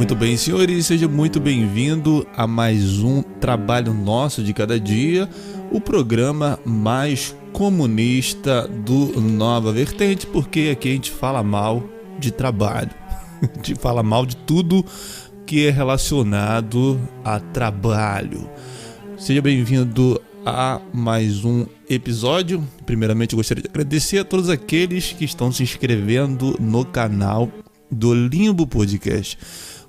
Muito bem, senhores, seja muito bem-vindo a mais um Trabalho Nosso de Cada Dia, o programa mais comunista do Nova Vertente, porque aqui a gente fala mal de trabalho, a gente fala mal de tudo que é relacionado a trabalho. Seja bem-vindo a mais um episódio. Primeiramente, eu gostaria de agradecer a todos aqueles que estão se inscrevendo no canal do Limbo Podcast.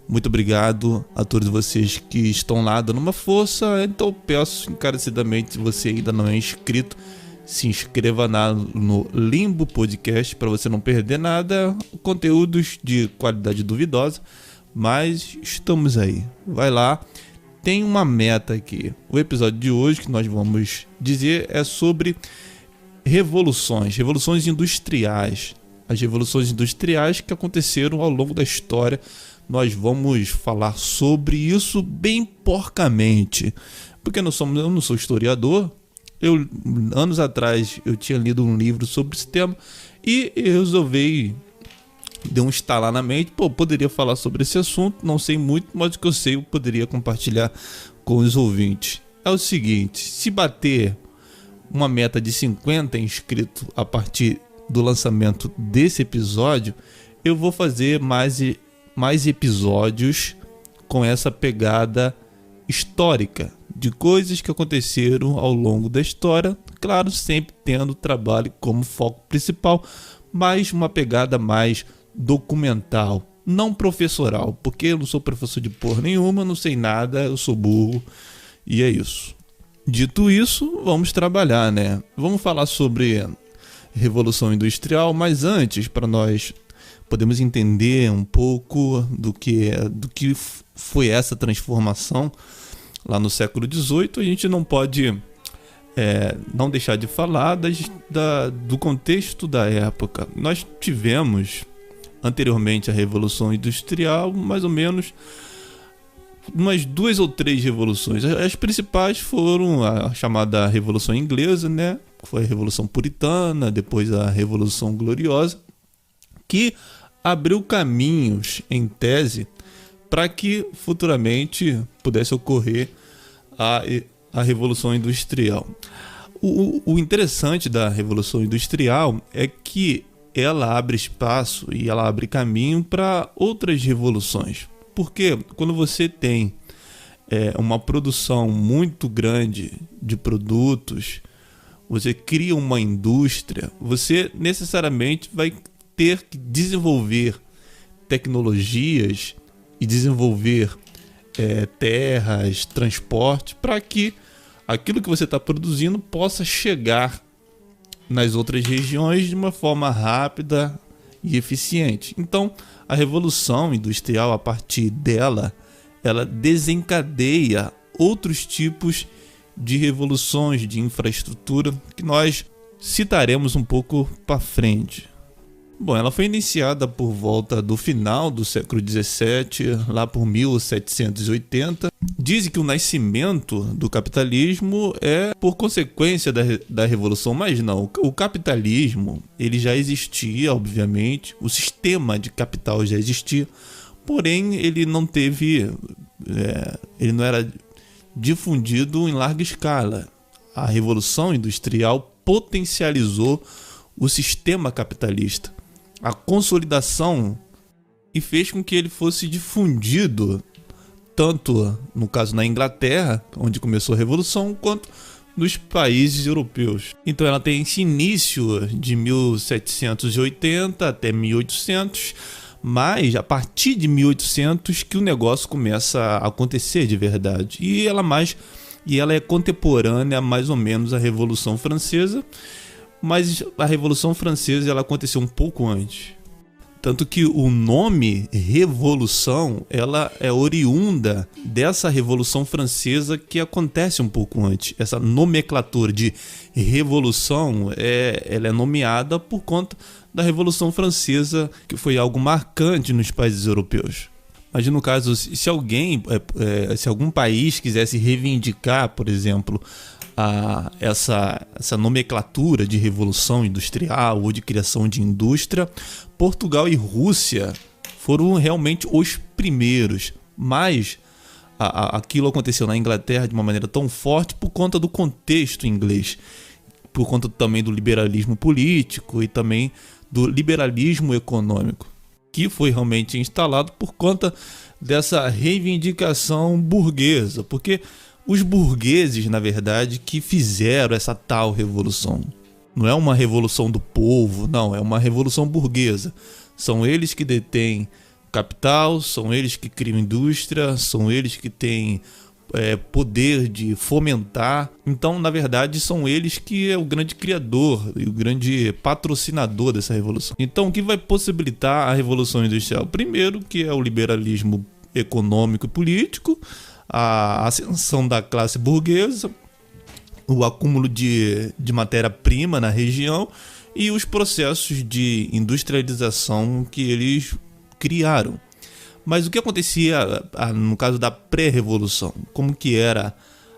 Muito obrigado a todos vocês que estão lá dando uma força. Então eu peço encarecidamente, se você ainda não é inscrito, se inscreva no Limbo Podcast para você não perder nada. Conteúdos de qualidade duvidosa, mas estamos aí. Vai lá. Tem uma meta aqui. O episódio de hoje que nós vamos dizer é sobre revoluções industriais. As revoluções industriais que aconteceram ao longo da história. Nós vamos falar sobre isso bem porcamente. Porque eu não sou historiador. Anos atrás eu tinha lido um livro sobre esse tema e eu resolvi, deu um estalar na mente, poderia falar sobre esse assunto, não sei muito, mas o que eu sei eu poderia compartilhar com os ouvintes. É o seguinte, se bater uma meta de 50 inscritos a partir do lançamento desse episódio, eu vou fazer mais episódios com essa pegada histórica, de coisas que aconteceram ao longo da história, claro, sempre tendo trabalho como foco principal, mas uma pegada mais documental, não professoral, porque eu não sou professor de porra nenhuma, não sei nada, eu sou burro e é isso. Dito isso, vamos trabalhar, né? Vamos falar sobre Revolução Industrial, mas antes, para nós podemos entender um pouco do que foi essa transformação lá no século XVIII, a gente não pode não deixar de falar do contexto da época. Nós tivemos anteriormente a Revolução Industrial, mais ou menos umas 2 ou 3 revoluções. As principais foram a chamada Revolução Inglesa, né? Foi a Revolução Puritana, depois a Revolução Gloriosa, que abriu caminhos, em tese, para que futuramente pudesse ocorrer a Revolução Industrial. O interessante da Revolução Industrial é que ela abre espaço e ela abre caminho para outras revoluções. Porque quando você tem uma produção muito grande de produtos, você cria uma indústria, você necessariamente vai ter que desenvolver tecnologias e desenvolver terras, transporte, para que aquilo que você está produzindo possa chegar nas outras regiões de uma forma rápida e eficiente. Então, a Revolução Industrial, a partir dela, ela desencadeia outros tipos de revoluções de infraestrutura que nós citaremos um pouco para frente. Bom, ela foi iniciada por volta do final do século XVII, lá por 1780. Dizem que o nascimento do capitalismo é por consequência da Revolução, mas não. O capitalismo, ele já existia, obviamente, o sistema de capital já existia, porém ele não era difundido em larga escala. A Revolução Industrial potencializou o sistema capitalista, a consolidação, e fez com que ele fosse difundido tanto, no caso, na Inglaterra, onde começou a Revolução, quanto nos países europeus. Então ela tem esse início de 1780 até 1800, mas a partir de 1800 que o negócio começa a acontecer de verdade. E ela é contemporânea mais ou menos à Revolução Francesa, mas a Revolução Francesa ela aconteceu um pouco antes. Tanto que o nome Revolução, ela é oriunda dessa Revolução Francesa que acontece um pouco antes. Essa nomenclatura de revolução, ela é nomeada por conta da Revolução Francesa, que foi algo marcante nos países europeus. Mas no caso, se algum país quisesse reivindicar, por exemplo, essa nomenclatura de revolução industrial ou de criação de indústria, Portugal e Rússia foram realmente os primeiros, mas aquilo aconteceu na Inglaterra de uma maneira tão forte por conta do contexto inglês, por conta também do liberalismo político e também do liberalismo econômico, que foi realmente instalado por conta dessa reivindicação burguesa, porque os burgueses, na verdade, que fizeram essa tal revolução. Não é uma revolução do povo, não, é uma revolução burguesa. São eles que detêm capital, são eles que criam indústria, são eles que têm poder de fomentar. Então, na verdade, são eles que é o grande criador e o grande patrocinador dessa revolução. Então, o que vai possibilitar a revolução industrial? Primeiro, que é o liberalismo econômico e político, a ascensão da classe burguesa, o acúmulo de matéria-prima na região e os processos de industrialização que eles criaram. Mas o que acontecia no caso da pré-revolução? Como que era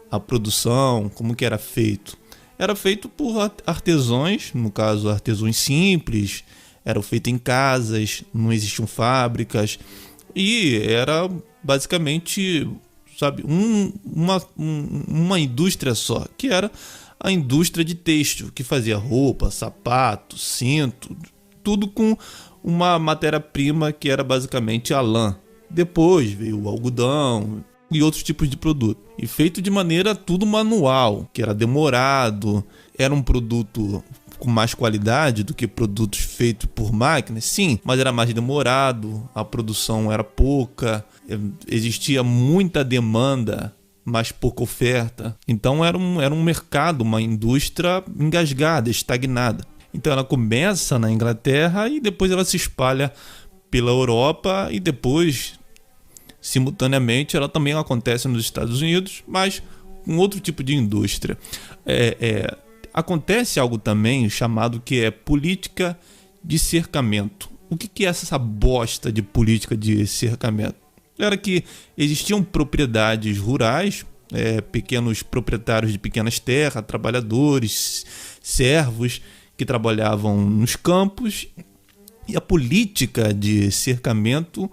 a produção? Como que era feito? Era feito por artesãos, no caso artesãos simples, eram feitos em casas, não existiam fábricas e era basicamente, sabe, uma indústria só, que era a indústria de têxtil, que fazia roupa, sapato, cinto, tudo com uma matéria-prima que era basicamente a lã. Depois veio o algodão e outros tipos de produto. E feito de maneira tudo manual, que era demorado, era um produto com mais qualidade do que produtos feitos por máquinas, sim, mas era mais demorado, a produção era pouca, existia muita demanda, mas pouca oferta. Então era um mercado, uma indústria engasgada, estagnada. Então ela começa na Inglaterra e depois ela se espalha pela Europa e depois, simultaneamente, ela também acontece nos Estados Unidos, mas com outro tipo de indústria. Acontece algo também chamado que é política de cercamento. O que é essa bosta de política de cercamento? Era que existiam propriedades rurais, pequenos proprietários de pequenas terras, trabalhadores, servos que trabalhavam nos campos, e a política de cercamento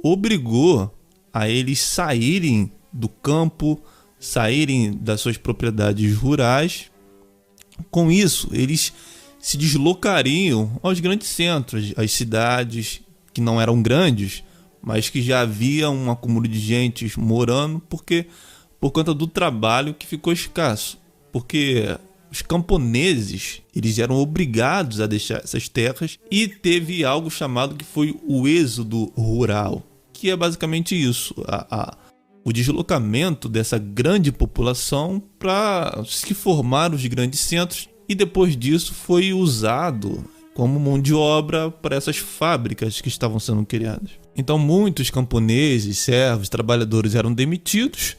obrigou a eles saírem do campo, saírem das suas propriedades rurais. Com isso, eles se deslocariam aos grandes centros, às cidades que não eram grandes, mas que já havia um acúmulo de gente morando, por conta do trabalho que ficou escasso. Porque os camponeses, eles eram obrigados a deixar essas terras e teve algo chamado que foi o êxodo rural, que é basicamente isso, o deslocamento dessa grande população para se formar os grandes centros, e depois disso foi usado como mão de obra para essas fábricas que estavam sendo criadas. Então muitos camponeses, servos, trabalhadores eram demitidos,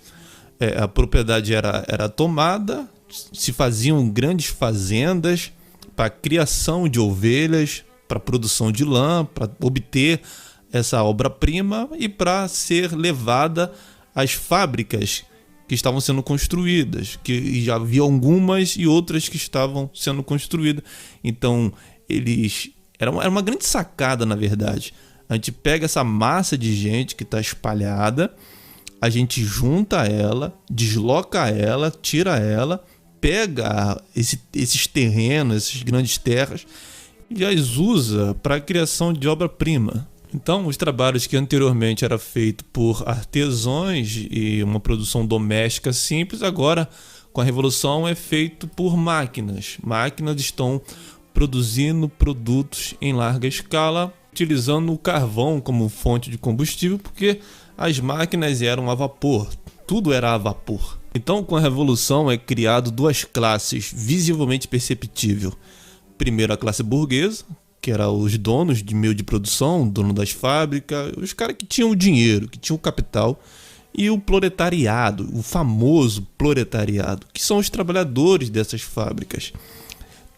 a propriedade era tomada, se faziam grandes fazendas para a criação de ovelhas, para a produção de lã, para obter essa obra-prima e para ser levada às fábricas que estavam sendo construídas, que já havia algumas e outras que estavam sendo construídas. Então, era uma grande sacada, na verdade. A gente pega essa massa de gente que está espalhada, a gente junta ela, desloca ela, tira ela, pega esses terrenos, essas grandes terras, e as usa para a criação de obra-prima. Então, os trabalhos que anteriormente eram feitos por artesãos e uma produção doméstica simples, agora, com a revolução, é feito por máquinas. Máquinas estão produzindo produtos em larga escala, utilizando o carvão como fonte de combustível, porque as máquinas eram a vapor, tudo era a vapor. Então, com a revolução, é criado duas classes visivelmente perceptíveis. Primeiro, a classe burguesa, que eram os donos de meio de produção, dono das fábricas, os caras que tinham o dinheiro, que tinham o capital, e o proletariado, o famoso proletariado, que são os trabalhadores dessas fábricas.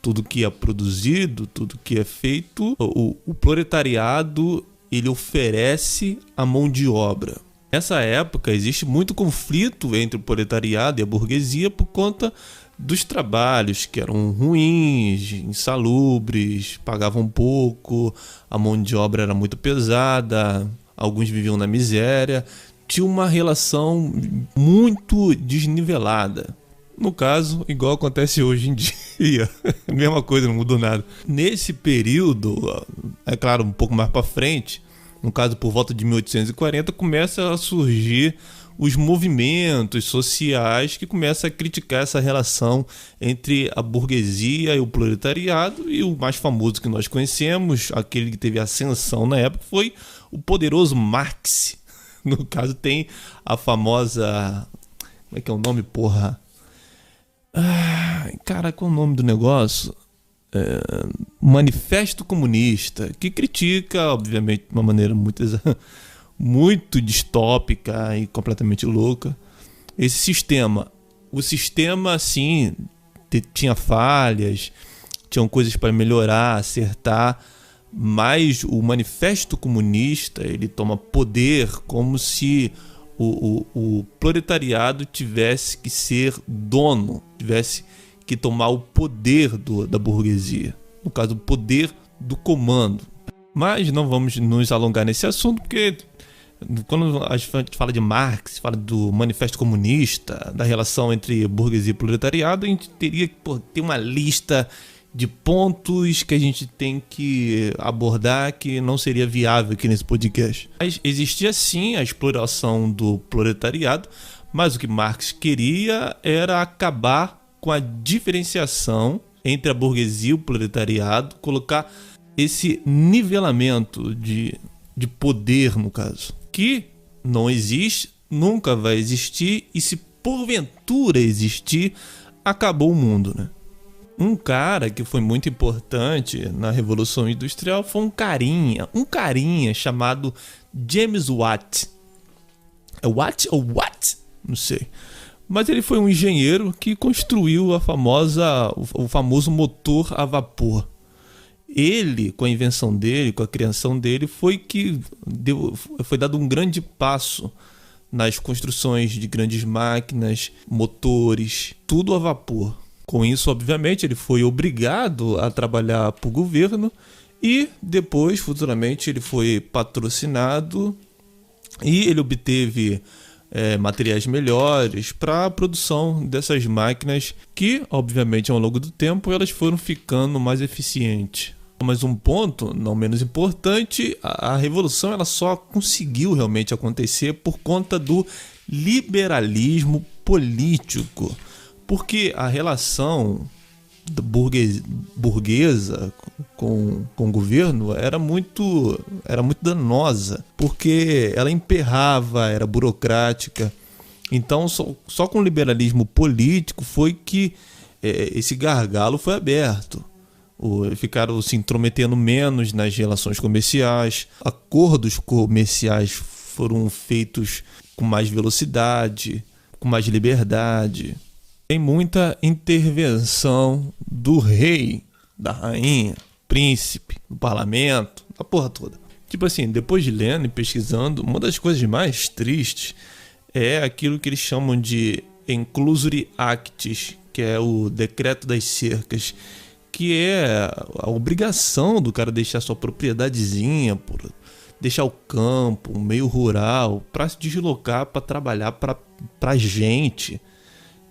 Tudo que é produzido, tudo que é feito, o proletariado, ele oferece a mão de obra. Nessa época existe muito conflito entre o proletariado e a burguesia por conta dos trabalhos que eram ruins, insalubres, pagavam pouco, a mão de obra era muito pesada, alguns viviam na miséria, tinha uma relação muito desnivelada. No caso, igual acontece hoje em dia, mesma coisa, não mudou nada. Nesse período, é claro, um pouco mais para frente, no caso por volta de 1840, começa a surgir os movimentos sociais que começam a criticar essa relação entre a burguesia e o proletariado, e o mais famoso que nós conhecemos, aquele que teve ascensão na época, foi o poderoso Marx. No caso tem a famosa... Como é que é o nome, porra? Cara, qual é o nome do negócio? Manifesto Comunista, que critica, obviamente, de uma maneira muito distópica e completamente louca, esse sistema. O sistema, assim, tinha falhas, tinham coisas para melhorar, acertar, mas o Manifesto Comunista, ele toma poder como se o proletariado tivesse que ser dono, tivesse que tomar o poder da burguesia, no caso, o poder do comando. Mas não vamos nos alongar nesse assunto, porque quando a gente fala de Marx, fala do Manifesto Comunista, da relação entre burguesia e proletariado, a gente teria que ter uma lista de pontos que a gente tem que abordar que não seria viável aqui nesse podcast. Mas existia sim a exploração do proletariado, mas o que Marx queria era acabar com a diferenciação entre a burguesia e o proletariado, colocar esse nivelamento de poder, no caso, que não existe, nunca vai existir, e se porventura existir, acabou o mundo, né? Um cara que foi muito importante na Revolução Industrial foi um carinha chamado James Watt. É Watt ou Watt? Não sei. Mas ele foi um engenheiro que construiu o famoso motor a vapor. Ele, com a invenção dele, com a criação dele, foi dado um grande passo nas construções de grandes máquinas, motores, tudo a vapor. Com isso, obviamente, ele foi obrigado a trabalhar para o governo e depois, futuramente, ele foi patrocinado e ele obteve materiais melhores para a produção dessas máquinas que, obviamente, ao longo do tempo, elas foram ficando mais eficientes. Mas um ponto, não menos importante, a revolução ela só conseguiu realmente acontecer por conta do liberalismo político. Porque a relação burguesa com o governo era muito danosa, porque ela emperrava, era burocrática. Então, só com o liberalismo político foi que esse gargalo foi aberto. Ficaram se intrometendo menos nas relações comerciais, acordos comerciais foram feitos com mais velocidade, com mais liberdade. Tem muita intervenção do rei, da rainha, príncipe, do parlamento, a porra toda. Tipo assim, depois de lendo e pesquisando, uma das coisas mais tristes é aquilo que eles chamam de Enclusory Acts, que é o decreto das cercas, que é a obrigação do cara deixar sua propriedadezinha, deixar o campo, o meio rural, para se deslocar, para trabalhar pra gente.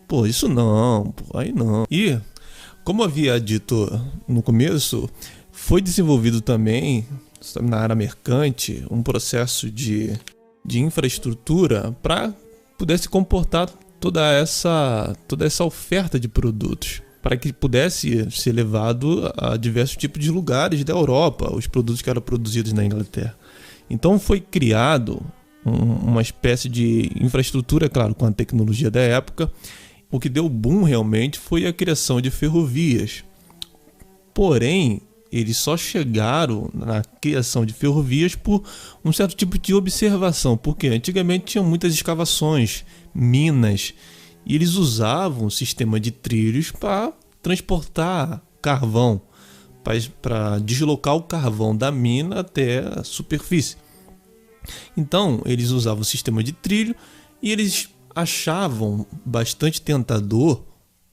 Pô, isso não, aí não. E, como havia dito no começo, foi desenvolvido também, na área mercante, um processo de infraestrutura para pudesse comportar toda essa oferta de produtos, para que pudesse ser levado a diversos tipos de lugares da Europa, os produtos que eram produzidos na Inglaterra. Então foi criado uma espécie de infraestrutura, claro, com a tecnologia da época. O que deu boom realmente foi a criação de ferrovias. Porém, eles só chegaram na criação de ferrovias por um certo tipo de observação, porque antigamente tinham muitas escavações, minas, e eles usavam o sistema de trilhos para transportar carvão, para deslocar o carvão da mina até a superfície. Então, eles usavam o sistema de trilho e eles achavam bastante tentador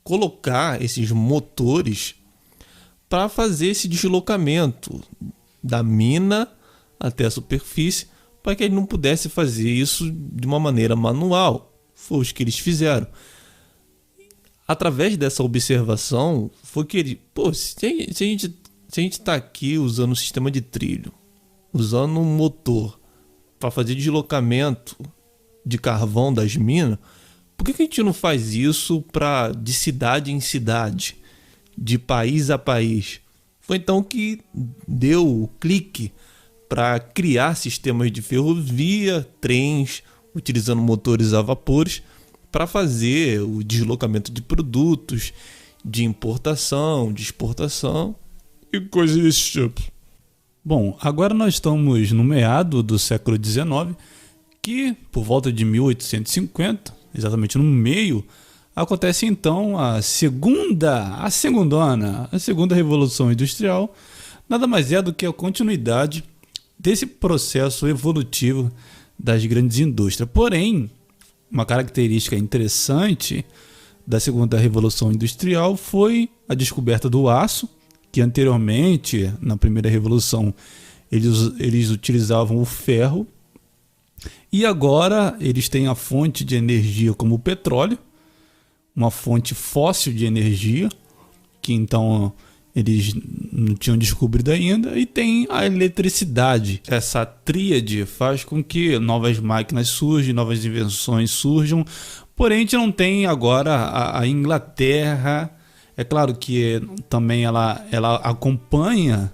colocar esses motores para fazer esse deslocamento da mina até a superfície, para que ele não pudesse fazer isso de uma maneira manual. Foi o que eles fizeram. Através dessa observação, foi que ele... se a gente está aqui usando o sistema de trilho, usando um motor para fazer deslocamento de carvão das minas, por que a gente não faz isso de cidade em cidade, de país a país? Foi então que deu o clique para criar sistemas de ferrovia, trens, utilizando motores a vapores, para fazer o deslocamento de produtos, de importação, de exportação e coisas desse tipo. Bom, agora nós estamos no meado do século XIX, que por volta de 1850, exatamente no meio, acontece então a segunda Revolução Industrial. Nada mais é do que a continuidade desse processo evolutivo das grandes indústrias. Porém, uma característica interessante da segunda Revolução Industrial foi a descoberta do aço, que anteriormente, na primeira revolução, eles utilizavam o ferro, e agora eles têm a fonte de energia como o petróleo, uma fonte fóssil de energia, que então eles não tinham descobrido ainda, e tem a eletricidade. Essa tríade faz com que novas máquinas surjam, novas invenções surjam, porém a gente não tem agora a Inglaterra. É claro que também ela acompanha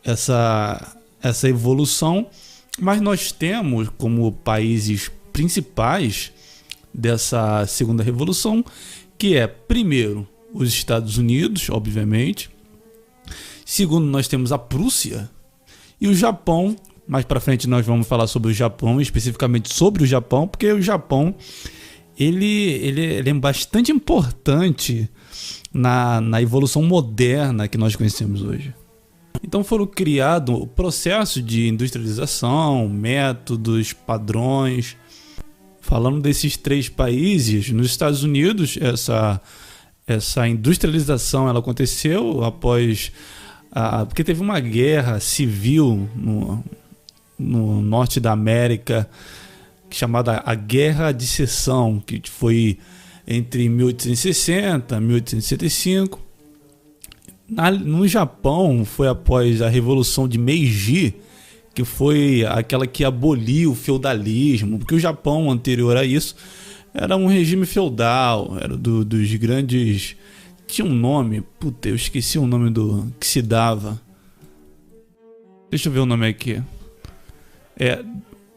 essa evolução, mas nós temos como países principais dessa segunda revolução, que é, primeiro, os Estados Unidos, obviamente. Segundo, nós temos a Prússia e o Japão. Mais para frente nós vamos falar sobre o Japão, especificamente sobre o Japão, porque o Japão ele é bastante importante na evolução moderna que nós conhecemos hoje. Então foram criados o processo de industrialização, métodos, padrões. Falando desses três países, nos Estados Unidos, essa industrialização ela aconteceu após... porque teve uma guerra civil no norte da América, chamada a Guerra de Seção, que foi entre 1860 e 1865. No Japão, foi após a Revolução de Meiji, que foi aquela que aboliu o feudalismo, porque o Japão, anterior a isso, era um regime feudal, era dos grandes... Tinha um nome, eu esqueci o nome do que se dava. Deixa eu ver o nome aqui.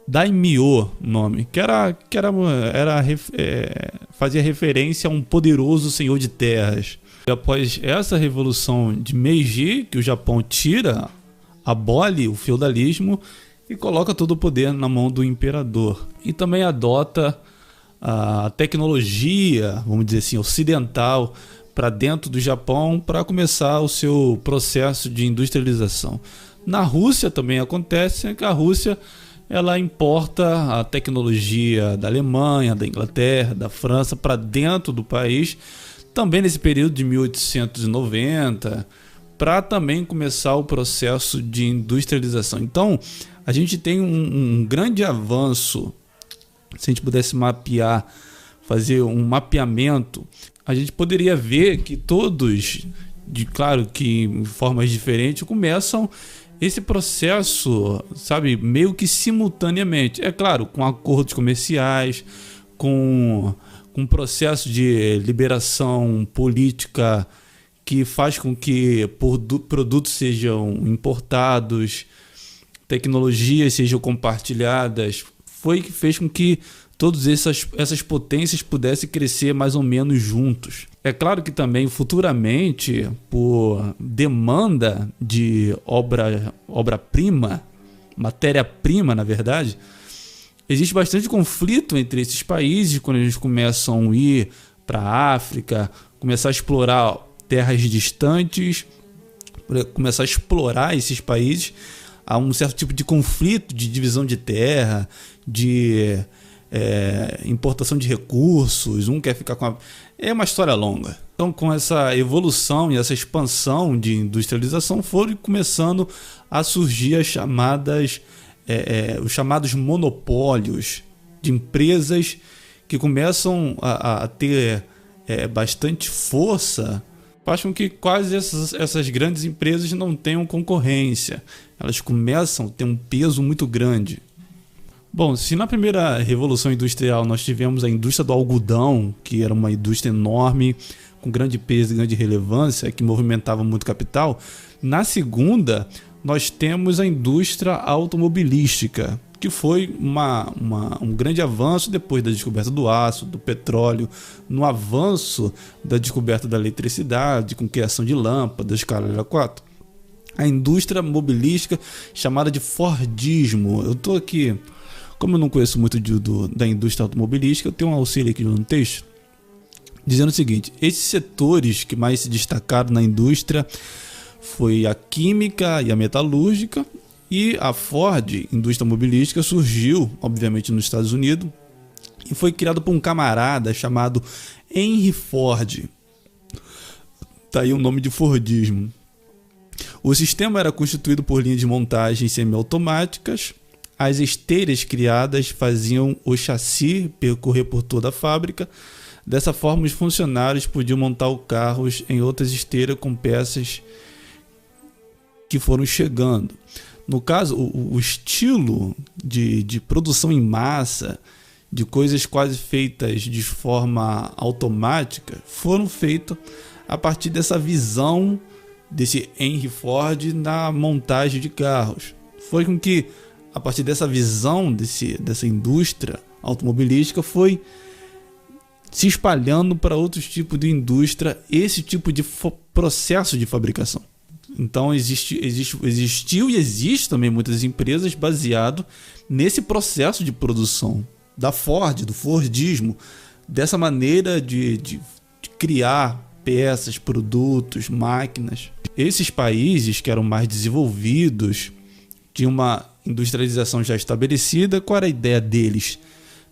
Daimyo, nome, fazia referência a um poderoso senhor de terras. E após essa revolução de Meiji, que o Japão abole o feudalismo e coloca todo o poder na mão do imperador. E também adota a tecnologia, vamos dizer assim, ocidental para dentro do Japão para começar o seu processo de industrialização. Na Rússia também acontece que a Rússia ela importa a tecnologia da Alemanha, da Inglaterra, da França para dentro do país, também nesse período de 1890, para também começar o processo de industrialização. Então, a gente tem um grande avanço. Se a gente pudesse fazer um mapeamento, a gente poderia ver que todos, claro que em formas diferentes, começam esse processo, sabe, meio que simultaneamente. É claro, com acordos comerciais, com processo de liberação política que faz com que produtos sejam importados, tecnologias sejam compartilhadas, foi que fez com que todas essas potências pudessem crescer mais ou menos juntos. É claro que também futuramente, por demanda de obra-prima, matéria-prima na verdade, existe bastante conflito entre esses países quando eles começam a ir para a África, começar a explorar terras distantes, começar a explorar esses países. há um certo tipo de conflito, de divisão de terra, de importação de recursos, um quer ficar com a... É uma história longa. Então, com essa evolução e essa expansão de industrialização, foram começando a surgir os chamados monopólios de empresas que começam a ter bastante força, faz com que quase essas grandes empresas não tenham concorrência. Elas começam a ter um peso muito grande. Bom, se na primeira Revolução Industrial nós tivemos a indústria do algodão, que era uma indústria enorme, com grande peso e grande relevância, que movimentava muito capital, na segunda nós temos a indústria automobilística, que foi um grande avanço depois da descoberta do aço, do petróleo, no avanço da descoberta da eletricidade, com criação de lâmpadas, caralho a quatro. A indústria mobilística, chamada de Fordismo. Eu estou aqui, como eu não conheço muito da indústria automobilística, eu tenho um auxílio aqui no texto, dizendo o seguinte: esses setores que mais se destacaram na indústria foi a química e a metalúrgica, e a Ford, indústria mobilística, surgiu, obviamente, nos Estados Unidos e foi criado por um camarada chamado Henry Ford. Tá aí o nome de Fordismo. O sistema era constituído por linhas de montagem semiautomáticas. As esteiras criadas faziam o chassi percorrer por toda a fábrica. Dessa forma, os funcionários podiam montar os carros em outras esteiras com peças que foram chegando. No caso, o estilo de produção em massa, de coisas quase feitas de forma automática, foram feitos a partir dessa visão desse Henry Ford na montagem de carros. Foi com que, a partir dessa visão dessa indústria automobilística, foi se espalhando para outros tipos de indústria esse tipo de processo de fabricação. Então existiu e existe também muitas empresas baseado nesse processo de produção da Ford, do Fordismo, dessa maneira de criar peças, produtos, máquinas. Esses países que eram mais desenvolvidos tinham uma industrialização já estabelecida. Qual era a ideia deles?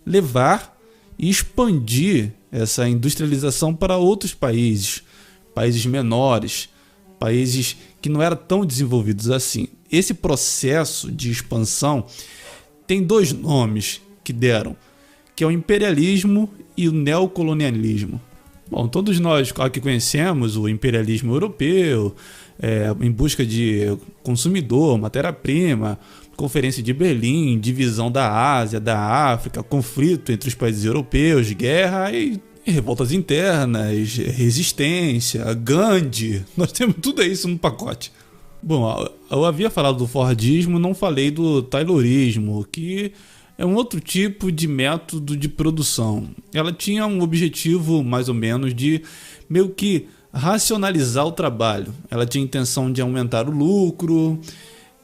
Levar e expandir essa industrialização para outros países menores, países que não eram tão desenvolvidos assim. Esse processo de expansão tem dois nomes que deram, que é o imperialismo e o neocolonialismo. Bom, todos nós aqui conhecemos o imperialismo europeu, em busca de consumidor, matéria-prima, Conferência de Berlim, divisão da Ásia, da África, conflito entre os países europeus, guerra e revoltas internas, resistência, Gandhi. Nós temos tudo isso no pacote. Bom, eu havia falado do Fordismo, não falei do Taylorismo, que é um outro tipo de método de produção. Ela tinha um objetivo, mais ou menos, de meio que racionalizar o trabalho. Ela tinha a intenção de aumentar o lucro,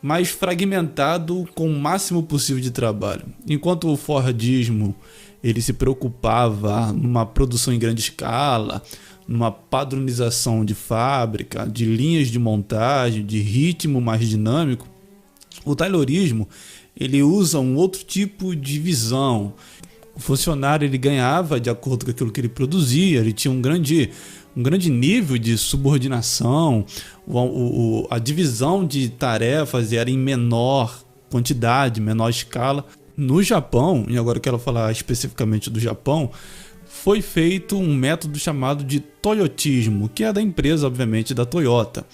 mas fragmentado com o máximo possível de trabalho. Enquanto o Fordismo ele se preocupava numa produção em grande escala, numa padronização de fábrica, de linhas de montagem, de ritmo mais dinâmico, o Taylorismo ele usa um outro tipo de visão. O funcionário ele ganhava de acordo com aquilo que ele produzia, ele tinha um grande nível de subordinação, a divisão de tarefas era em menor quantidade, menor escala. No Japão, e agora eu quero falar especificamente do Japão, foi feito um método chamado de Toyotismo, que é da empresa, obviamente, da Toyota,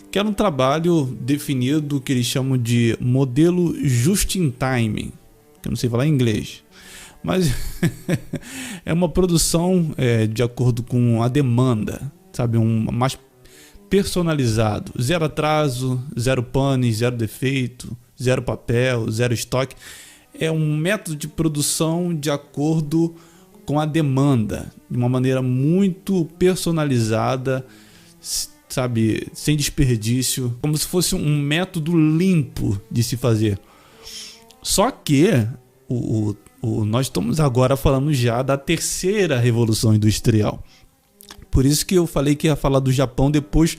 que era um trabalho definido que eles chamam de modelo just-in-time, que eu não sei falar em inglês, mas é uma produção de acordo com a demanda, sabe, mais personalizado, zero atraso, zero pane, zero defeito, zero papel, zero estoque. É um método de produção de acordo com a demanda, de uma maneira muito personalizada, sabe, sem desperdício, como se fosse um método limpo de se fazer. Só que nós estamos agora falando já da terceira revolução industrial. Por isso que eu falei que ia falar do Japão depois,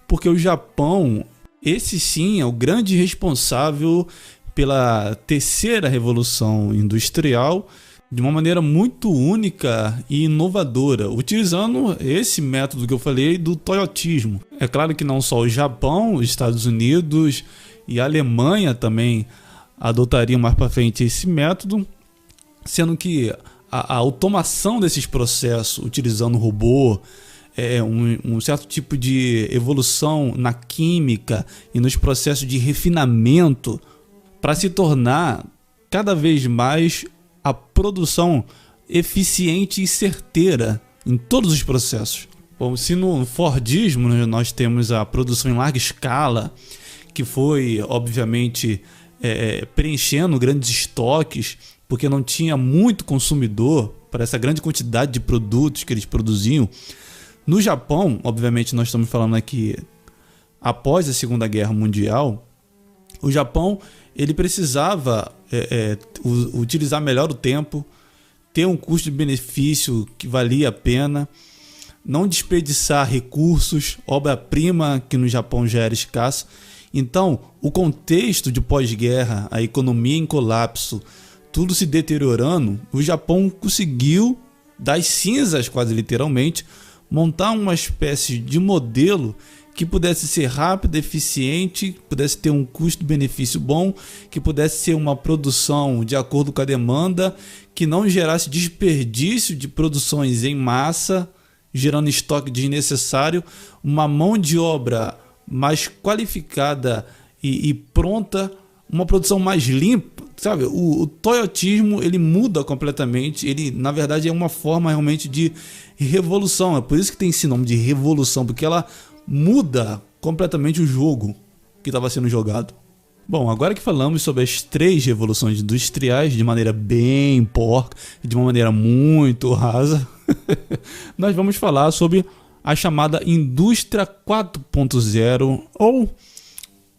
porque o Japão Esse sim é o grande responsável pela terceira revolução industrial de uma maneira muito única e inovadora, utilizando esse método que eu falei do toyotismo. É claro que não só o Japão, os Estados Unidos e a Alemanha também adotariam mais para frente esse método, sendo que a automação desses processos utilizando robô, um certo tipo de evolução na química e nos processos de refinamento para se tornar cada vez mais a produção eficiente e certeira em todos os processos. Bom, se no Fordismo nós temos a produção em larga escala, que foi obviamente preenchendo grandes estoques, porque não tinha muito consumidor para essa grande quantidade de produtos que eles produziam. No Japão, obviamente nós estamos falando aqui após a Segunda Guerra Mundial, o Japão ele precisava utilizar melhor o tempo, ter um custo-benefício que valia a pena, não desperdiçar recursos, obra-prima que no Japão já era escassa. Então, o contexto de pós-guerra, a economia em colapso, tudo se deteriorando, o Japão conseguiu, das cinzas quase literalmente, montar uma espécie de modelo que pudesse ser rápido, eficiente, que pudesse ter um custo-benefício bom, que pudesse ser uma produção de acordo com a demanda, que não gerasse desperdício de produções em massa, gerando estoque desnecessário, uma mão de obra mais qualificada e pronta, uma produção mais limpa, sabe? O toyotismo ele muda completamente, ele na verdade é uma forma realmente de revolução, é por isso que tem esse nome de revolução, porque ela muda completamente o jogo que estava sendo jogado. Bom, agora que falamos sobre as 3 revoluções industriais de maneira bem porca, de uma maneira muito rasa, nós vamos falar sobre a chamada Indústria 4.0, ou,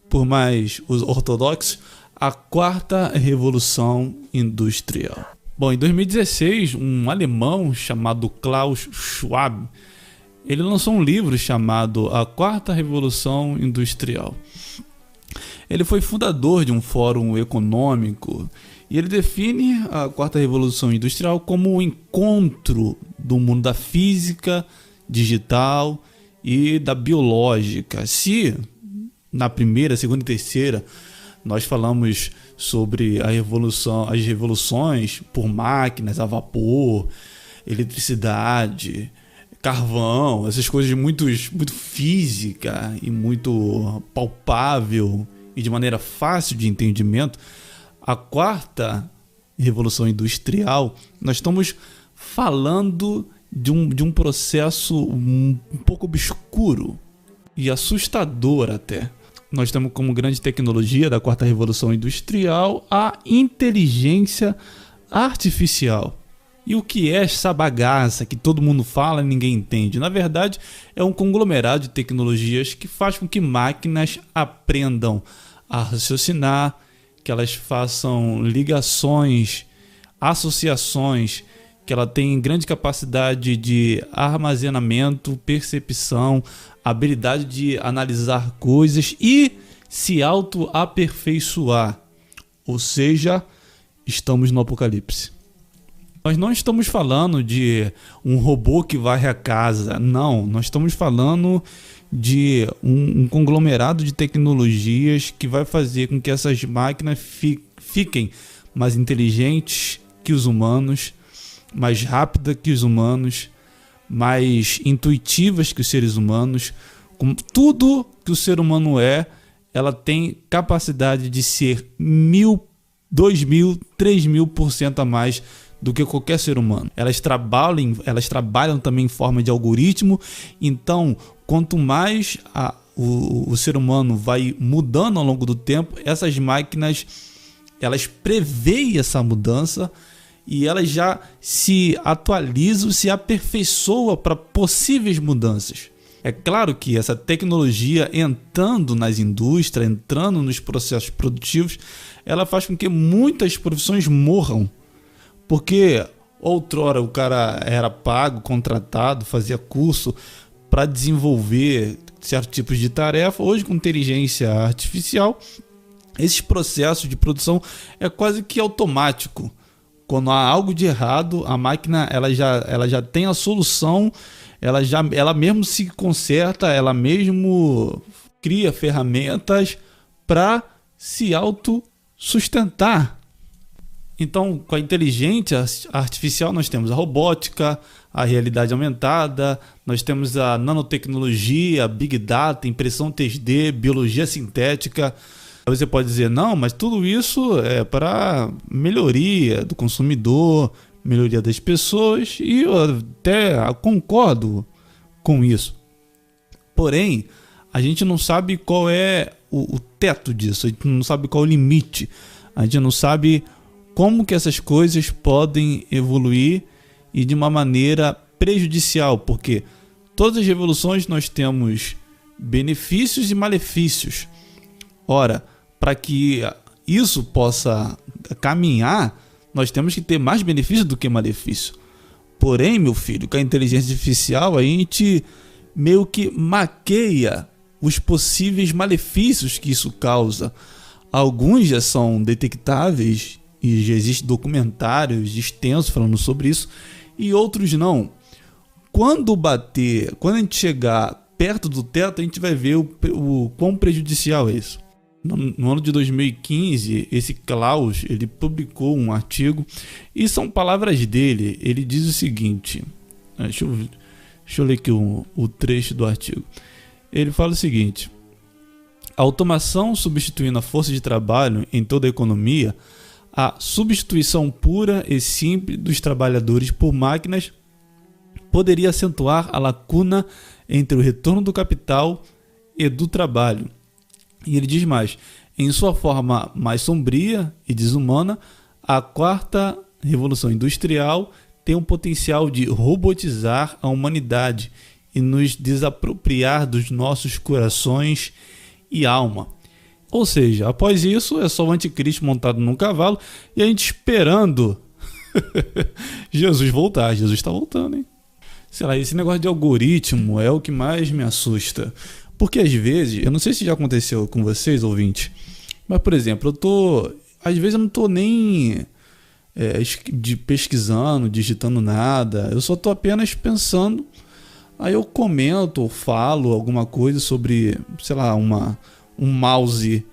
por mais os ortodoxos, a 4ª Revolução Industrial. Bom, em 2016, um alemão chamado Klaus Schwab, ele lançou um livro chamado A 4ª Revolução Industrial. Ele foi fundador de um fórum econômico e ele define a 4ª Revolução Industrial como o encontro do mundo da física, digital e da biológica. Se na primeira, segunda e terceira nós falamos sobre as revoluções por máquinas a vapor, eletricidade, carvão, essas coisas muito física e muito palpável e de maneira fácil de entendimento, a 4ª Revolução Industrial, nós estamos falando de um processo um pouco obscuro e assustador até. Nós temos como grande tecnologia da 4ª Revolução Industrial a inteligência artificial. E o que é essa bagaça que todo mundo fala e ninguém entende? Na verdade, é um conglomerado de tecnologias que faz com que máquinas aprendam a raciocinar, que elas façam ligações, associações, que ela tem grande capacidade de armazenamento, percepção, habilidade de analisar coisas e se auto-aperfeiçoar. Ou seja, estamos no apocalipse. Nós não estamos falando de um robô que varre a casa, não. Nós estamos falando de um conglomerado de tecnologias que vai fazer com que essas máquinas fiquem mais inteligentes que os humanos, mais rápidas que os humanos, mais intuitivas que os seres humanos. Com tudo que o ser humano ela tem capacidade de ser 1000, 2000, 3000% a mais do que qualquer ser humano. Elas trabalham também em forma de algoritmo, então quanto mais o ser humano vai mudando ao longo do tempo, essas máquinas elas preveem essa mudança e elas já se atualizam, se aperfeiçoam para possíveis mudanças. É claro que essa tecnologia entrando nas indústrias, entrando nos processos produtivos, ela faz com que muitas profissões morram. Porque outrora o cara era pago, contratado, fazia curso para desenvolver certos tipos de tarefa. Hoje, com inteligência artificial, esses processos de produção é quase que automático. Quando há algo de errado, a máquina ela já tem a solução, ela mesmo se conserta, ela mesmo cria ferramentas para se autossustentar. Então, com a inteligência artificial, nós temos a robótica, a realidade aumentada, nós temos a nanotecnologia, Big Data, impressão 3D, biologia sintética. Aí você pode dizer, não, mas tudo isso é para melhoria do consumidor, melhoria das pessoas, e eu até concordo com isso. Porém, a gente não sabe qual é o teto disso, a gente não sabe qual é o limite, a gente não sabe como que essas coisas podem evoluir e de uma maneira prejudicial, porque todas as revoluções nós temos benefícios e malefícios. Ora, para que isso possa caminhar, nós temos que ter mais benefício do que malefício. Porém, meu filho, com a inteligência artificial, a gente meio que maqueia os possíveis malefícios que isso causa. Alguns já são detectáveis e já existem documentários extensos falando sobre isso, e outros não. Quando a gente chegar perto do teto, a gente vai ver o quão prejudicial é isso. No ano de 2015, esse Klaus, ele publicou um artigo, e são palavras dele. Ele diz o seguinte, deixa eu ler aqui o trecho do artigo. Ele fala o seguinte: a automação substituindo a força de trabalho em toda a economia, a substituição pura e simples dos trabalhadores por máquinas poderia acentuar a lacuna entre o retorno do capital e do trabalho. E ele diz mais: em sua forma mais sombria e desumana, a quarta revolução industrial tem o potencial de robotizar a humanidade e nos desapropriar dos nossos corações e alma. Ou seja, após isso é só o anticristo montado num cavalo e a gente esperando Jesus voltar. Jesus está voltando, hein? Sei lá, esse negócio de algoritmo é o que mais me assusta. Porque às vezes, eu não sei se já aconteceu com vocês, ouvintes, mas por exemplo, às vezes eu não estou nem pesquisando, digitando nada, eu só estou apenas pensando, aí eu comento ou falo alguma coisa sobre, sei lá, um mouse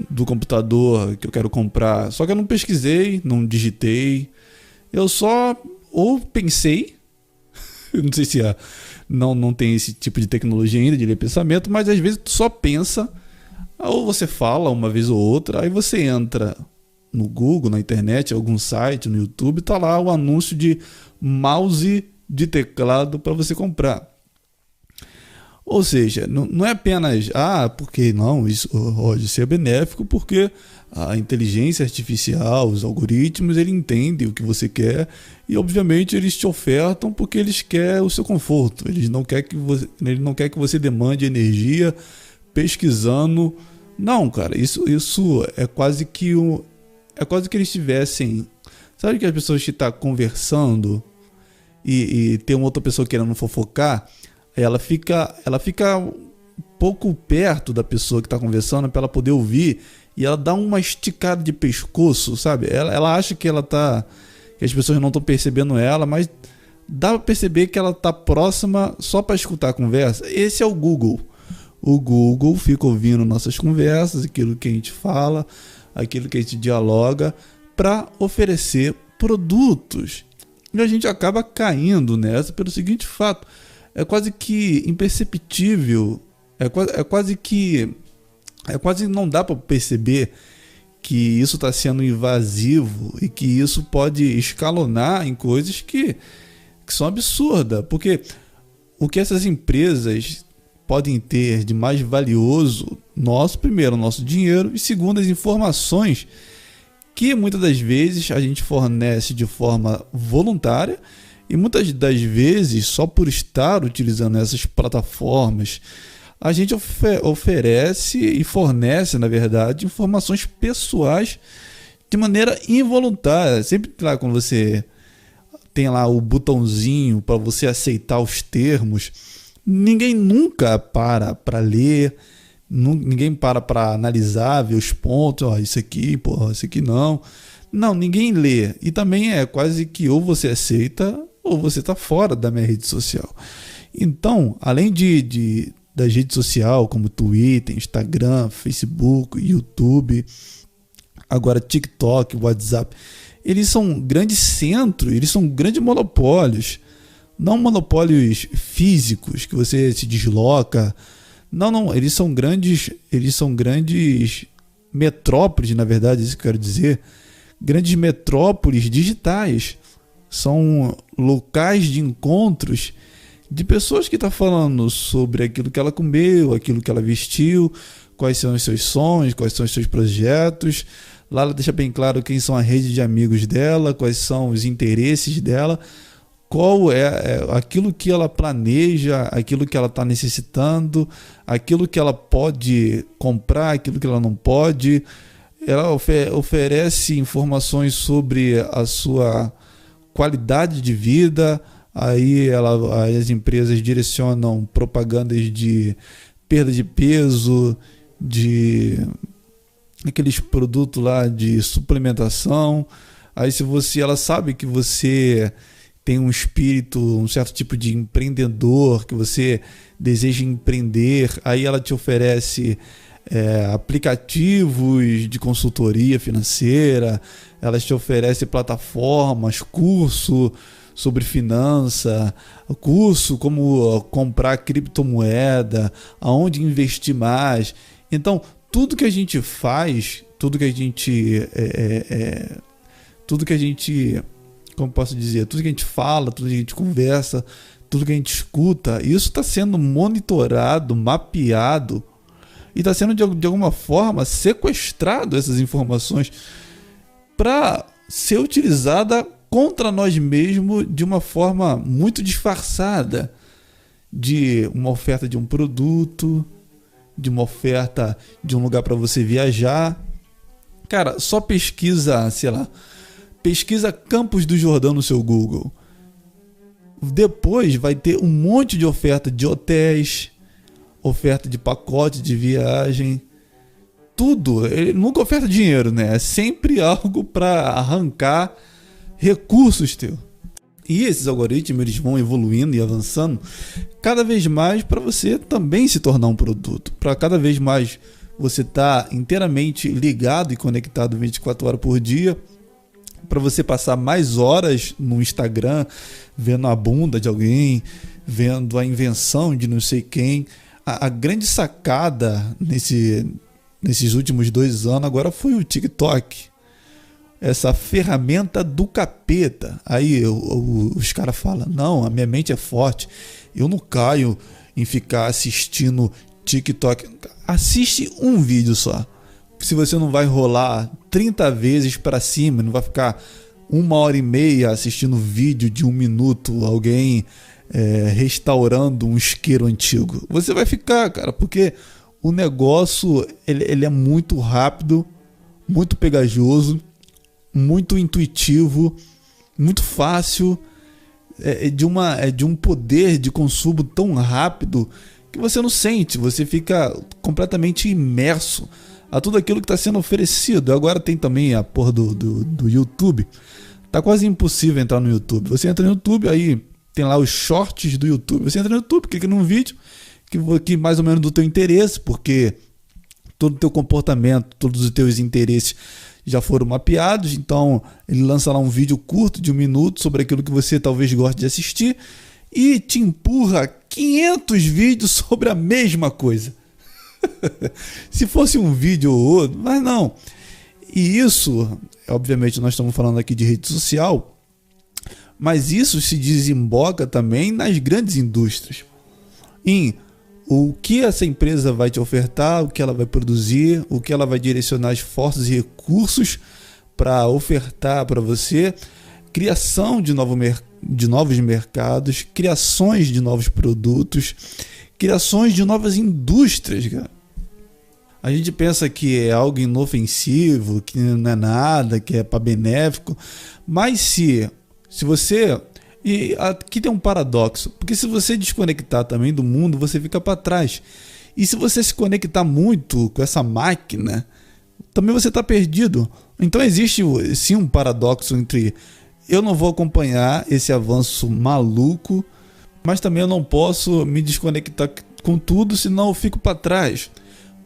do computador que eu quero comprar, só que eu não pesquisei, não digitei, eu só ou pensei, eu não sei se não tem esse tipo de tecnologia ainda de ler pensamento, mas às vezes tu só pensa, ou você fala uma vez ou outra, aí você entra no Google, na internet, algum site, no YouTube, tá lá o anúncio de mouse de teclado para você comprar. Ou seja, não é apenas, porque não, isso é benéfico, porque a inteligência artificial, os algoritmos, ele entende o que você quer e, obviamente, eles te ofertam porque eles querem o seu conforto. Ele não quer que você demande energia pesquisando. Não, cara, isso é quase que eles estivessem... Sabe que as pessoas que estão conversando e tem uma outra pessoa querendo fofocar, ela fica um pouco perto da pessoa que está conversando para ela poder ouvir, e ela dá uma esticada de pescoço, sabe? Ela acha que que as pessoas não estão percebendo ela, mas dá para perceber que ela está próxima só para escutar a conversa. Esse é o Google. O Google fica ouvindo nossas conversas, aquilo que a gente fala, aquilo que a gente dialoga, para oferecer produtos. E a gente acaba caindo nessa pelo seguinte fato: é quase que imperceptível, é quase não dá para perceber que isso está sendo invasivo e que isso pode escalonar em coisas que são absurdas, porque o que essas empresas podem ter de mais valioso, primeiro, nosso dinheiro, e segundo, as informações que muitas das vezes a gente fornece de forma voluntária, e muitas das vezes, só por estar utilizando essas plataformas, a gente oferece e fornece, na verdade, informações pessoais de maneira involuntária. Sempre lá, quando você tem lá o botãozinho para você aceitar os termos, ninguém nunca para ler, ninguém para analisar, ver os pontos, ó, isso aqui, porra, isso aqui não. Não, ninguém lê. E também é quase que ou você aceita ou você está fora da minha rede social. Então, além das redes sociais como Twitter, Instagram, Facebook, YouTube, agora TikTok, WhatsApp, eles são grandes centros, eles são grandes monopólios. Não monopólios físicos que você se desloca. Não, eles são grandes metrópoles, na verdade, isso que eu quero dizer. Grandes metrópoles digitais. São locais de encontros de pessoas que estão falando sobre aquilo que ela comeu, aquilo que ela vestiu, quais são os seus sonhos, quais são os seus projetos. Lá ela deixa bem claro quem são a rede de amigos dela, quais são os interesses dela, qual é aquilo que ela planeja, aquilo que ela está necessitando, aquilo que ela pode comprar, aquilo que ela não pode. Ela oferece informações sobre a sua qualidade de vida. Aí as empresas direcionam propagandas de perda de peso, de aqueles produtos lá de suplementação. Aí ela sabe que você tem um espírito, um certo tipo de empreendedor, que você deseja empreender, aí ela te oferece aplicativos de consultoria financeira, ela te oferece plataformas, curso sobre finança, curso como comprar criptomoeda, aonde investir mais. Então, tudo que a gente faz, tudo que a gente, como posso dizer, tudo que a gente fala, tudo que a gente conversa, tudo que a gente escuta, isso está sendo monitorado, mapeado e está sendo de alguma forma sequestrado, essas informações, para ser utilizada contra nós mesmos de uma forma muito disfarçada, de uma oferta de um produto, de uma oferta de um lugar para você viajar. Cara, só pesquisa Campos do Jordão no seu Google. Depois vai ter um monte de oferta de hotéis, oferta de pacote de viagem, tudo. Ele nunca oferta dinheiro, né? É sempre algo para arrancar recursos teus. E esses algoritmos, eles vão evoluindo e avançando cada vez mais para você também se tornar um produto, para cada vez mais você estar inteiramente ligado e conectado 24 horas por dia, para você passar mais horas no Instagram vendo a bunda de alguém, vendo a invenção de não sei quem. A grande sacada nesses últimos 2 anos agora foi o TikTok. Essa ferramenta do capeta. Aí os caras falam, não, a minha mente é forte, eu não caio em ficar assistindo TikTok. Assiste um vídeo só. Se você não vai rolar 30 vezes para cima, não vai ficar 1h30 assistindo vídeo de 1 minuto, alguém restaurando um isqueiro antigo. Você vai ficar, cara, porque o negócio ele é muito rápido, muito pegajoso, muito intuitivo, muito fácil, de um poder de consumo tão rápido que você não sente, você fica completamente imerso a tudo aquilo que está sendo oferecido. Agora tem também a porra do YouTube. Tá quase impossível entrar no YouTube. Você entra no YouTube, aí tem lá os shorts do YouTube. Você entra no YouTube, clica num vídeo que mais ou menos do teu interesse, porque todo o teu comportamento, todos os teus interesses já foram mapeados. Então ele lança lá um vídeo curto de 1 minuto sobre aquilo que você talvez goste de assistir e te empurra 500 vídeos sobre a mesma coisa. Se fosse um vídeo ou outro, mas não. E isso, obviamente nós estamos falando aqui de rede social, mas isso se desemboca também nas grandes indústrias, em o que essa empresa vai te ofertar, o que ela vai produzir, o que ela vai direcionar esforços e recursos para ofertar para você, criação de novos mercados, criações de novos produtos, criações de novas indústrias, cara. A gente pensa que é algo inofensivo, que não é nada, que é para benéfico, mas se você E aqui tem um paradoxo, porque se você desconectar também do mundo, você fica para trás. E se você se conectar muito com essa máquina, também você está perdido. Então existe sim um paradoxo entre eu não vou acompanhar esse avanço maluco, mas também eu não posso me desconectar com tudo, senão eu fico para trás.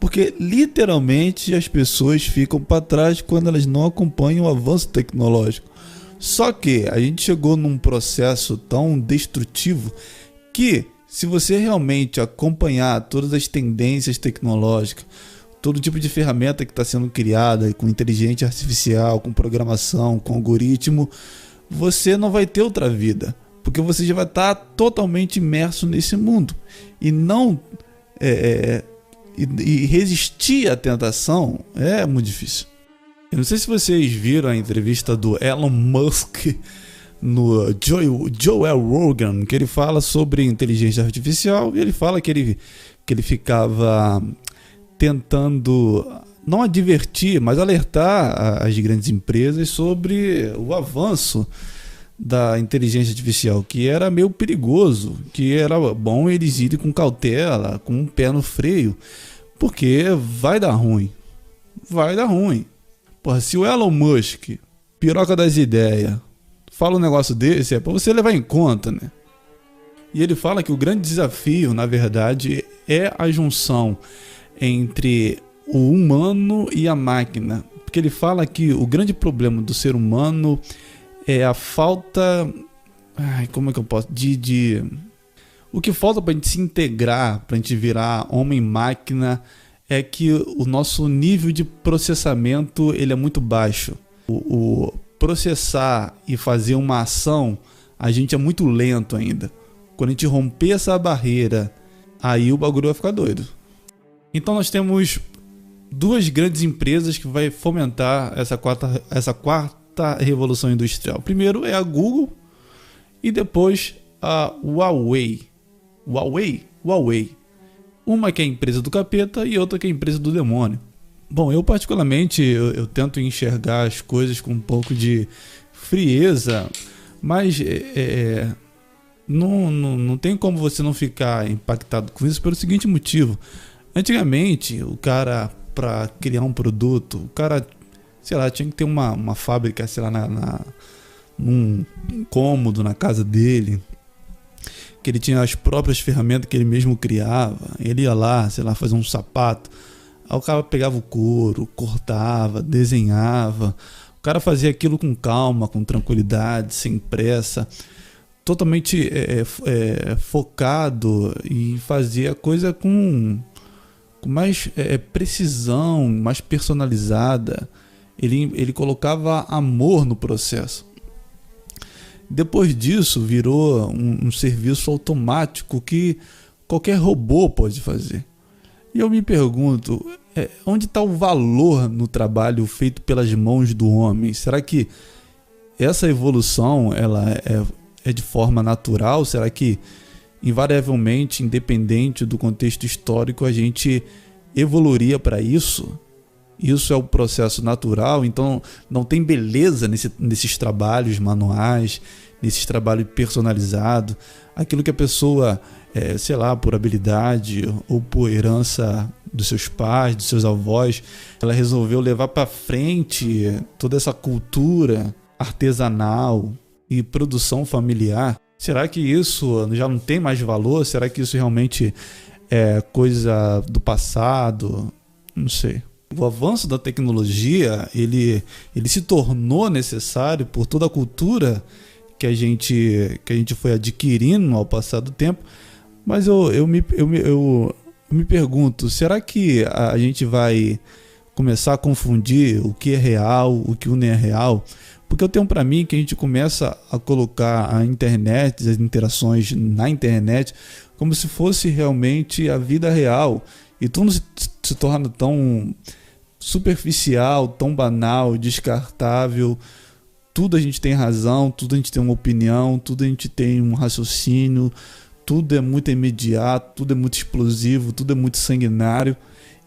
Porque literalmente as pessoas ficam para trás quando elas não acompanham o avanço tecnológico. Só que a gente chegou num processo tão destrutivo que, se você realmente acompanhar todas as tendências tecnológicas, todo tipo de ferramenta que está sendo criada com inteligência artificial, com programação, com algoritmo, você não vai ter outra vida, porque você já vai estar totalmente imerso nesse mundo e não e resistir à tentação é muito difícil. Eu não sei se vocês viram a entrevista do Elon Musk no Joel Rogan, que ele fala sobre inteligência artificial, e ele fala que ele ficava tentando não advertir, mas alertar as grandes empresas sobre o avanço da inteligência artificial, que era meio perigoso, que era bom eles irem com cautela, com um pé no freio, porque vai dar ruim. Vai dar ruim. Porra, se o Elon Musk, piroca das ideias, fala um negócio desse, é pra você levar em conta, né? E ele fala que o grande desafio, na verdade, é a junção entre o humano e a máquina. Porque ele fala que o grande problema do ser humano é a falta... como é que eu posso... O que falta pra gente se integrar, pra gente virar homem-máquina, é que o nosso nível de processamento ele é muito baixo. O processar e fazer uma ação, a gente é muito lento ainda. Quando a gente romper essa barreira, aí o bagulho vai ficar doido. Então nós temos duas grandes empresas que vai fomentar essa quarta revolução industrial. Primeiro é a Google e depois a Huawei. Huawei. Uma que é a empresa do capeta e outra que é a empresa do demônio. Bom, eu particularmente eu tento enxergar as coisas com um pouco de frieza, mas não tem como você não ficar impactado com isso pelo seguinte motivo. Antigamente, o cara, para criar um produto, o cara, sei lá, tinha que ter uma fábrica, sei lá, num cômodo na casa dele, que ele tinha as próprias ferramentas que ele mesmo criava. Ele ia lá, sei lá, fazer um sapato. Aí o cara pegava o couro, cortava, desenhava. O cara fazia aquilo com calma, com tranquilidade, sem pressa, totalmente focado, e fazia a coisa com mais precisão, mais personalizada. Ele colocava amor no processo. Depois disso, virou um serviço automático que qualquer robô pode fazer. E eu me pergunto, onde está o valor no trabalho feito pelas mãos do homem? Será que essa evolução ela é de forma natural? Será que, invariavelmente, independente do contexto histórico, a gente evoluiria para isso? Isso é o processo natural, então não tem beleza nesses trabalhos manuais, nesses trabalhos personalizados, aquilo que a pessoa, sei lá, por habilidade ou por herança dos seus pais, dos seus avós, ela resolveu levar para frente toda essa cultura artesanal e produção familiar. Será que isso já não tem mais valor? Será que isso realmente é coisa do passado? Não sei. O avanço da tecnologia, ele se tornou necessário por toda a cultura que a gente foi adquirindo ao passar do tempo, mas eu me pergunto, será que a gente vai começar a confundir o que é real, o que não é real? Porque eu tenho para mim que a gente começa a colocar a internet, as interações na internet, como se fosse realmente a vida real, e tudo se torna tão superficial, tão banal, descartável. Tudo a gente tem razão, tudo a gente tem uma opinião, tudo a gente tem um raciocínio, tudo é muito imediato, tudo é muito explosivo, tudo é muito sanguinário.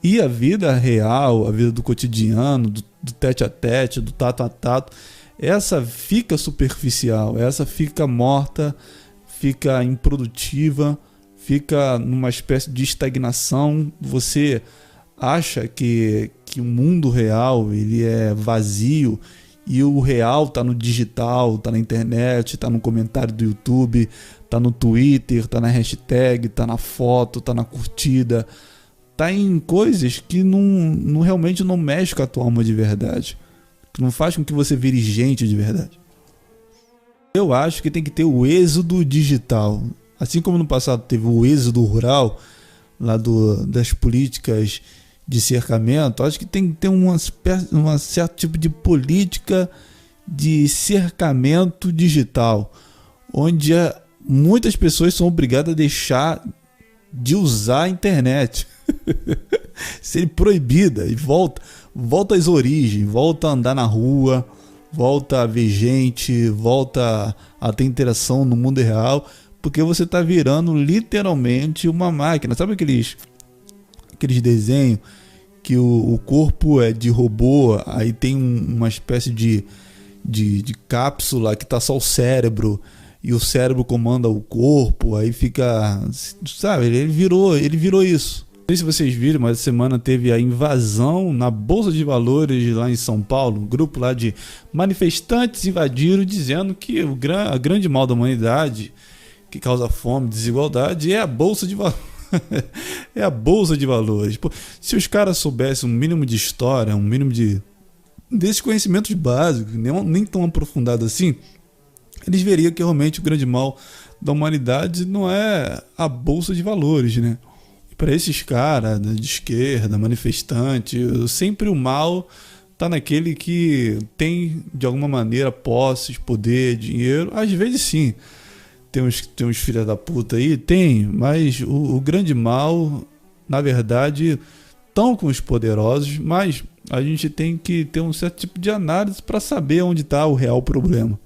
E a vida real, a vida do cotidiano, do tete a tete, do tato a tato, essa fica superficial, essa fica morta, fica improdutiva, fica numa espécie de estagnação. Você acha que o mundo real ele é vazio e o real está no digital, está na internet, está no comentário do YouTube, está no Twitter, está na hashtag, está na foto, está na curtida, está em coisas que não realmente não mexe com a tua alma de verdade, que não faz com que você vire gente de verdade. Eu acho que tem que ter o êxodo digital. Assim como no passado teve o êxodo rural, lá das políticas de cercamento, acho que tem que ter um certo tipo de política de cercamento digital, onde muitas pessoas são obrigadas a deixar de usar a internet, ser proibida, e volta às origens, volta a andar na rua, volta a ver gente, volta a ter interação no mundo real, porque você está virando literalmente uma máquina. Sabe aqueles desenhos que o corpo é de robô, aí tem uma espécie de cápsula que tá só o cérebro, e o cérebro comanda o corpo, aí fica, sabe, ele virou isso. Não sei se vocês viram, mas essa semana teve a invasão na Bolsa de Valores lá em São Paulo. Um grupo lá de manifestantes invadiram dizendo que a grande mal da humanidade, que causa fome, desigualdade, é a Bolsa de Valores. É a Bolsa de Valores. Pô, se os caras soubessem um mínimo de história, um mínimo desses conhecimentos básicos, nem tão aprofundado assim, eles veriam que realmente o grande mal da humanidade não é a Bolsa de Valores, né? Para esses caras de esquerda, manifestante, sempre o mal tá naquele que tem de alguma maneira posses, poder, dinheiro. Às vezes sim, tem uns filhos da puta aí, mas o grande mal, na verdade, estão com os poderosos, mas a gente tem que ter um certo tipo de análise para saber onde está o real problema.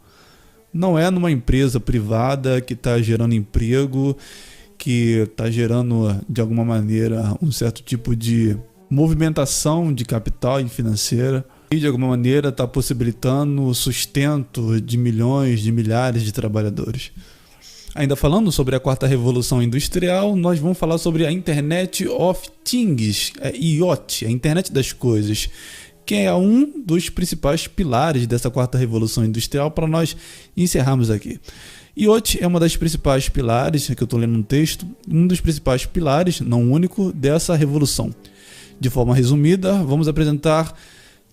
Não é numa empresa privada que está gerando emprego, que está gerando, de alguma maneira, um certo tipo de movimentação de capital e financeira e, de alguma maneira, está possibilitando o sustento de milhões, de milhares de trabalhadores. Ainda falando sobre a quarta revolução industrial, nós vamos falar sobre a Internet of Things, IoT, a Internet das Coisas, que é um dos principais pilares dessa quarta revolução industrial para nós encerrarmos aqui. IoT é uma das principais pilares, que eu estou lendo um texto, um dos principais pilares, não único, dessa revolução. De forma resumida, vamos apresentar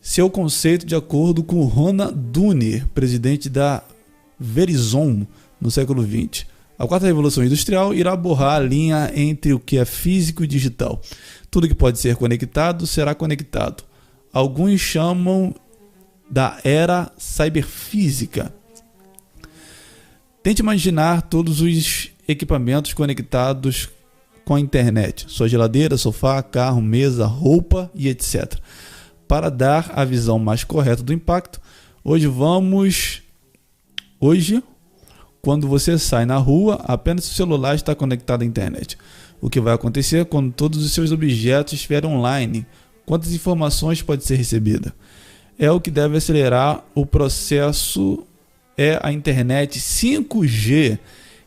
seu conceito de acordo com Rona Duni, presidente da Verizon, no século XX. A quarta revolução industrial irá borrar a linha entre o que é físico e digital. Tudo que pode ser conectado será conectado. Alguns chamam da era cyberfísica. Tente imaginar todos os equipamentos conectados com a internet. Sua geladeira, sofá, carro, mesa, roupa e etc. Para dar a visão mais correta do impacto, quando você sai na rua, apenas o celular está conectado à internet. O que vai acontecer quando todos os seus objetos estiverem online? Quantas informações pode ser recebida? É o que deve acelerar o processo, é a internet 5G,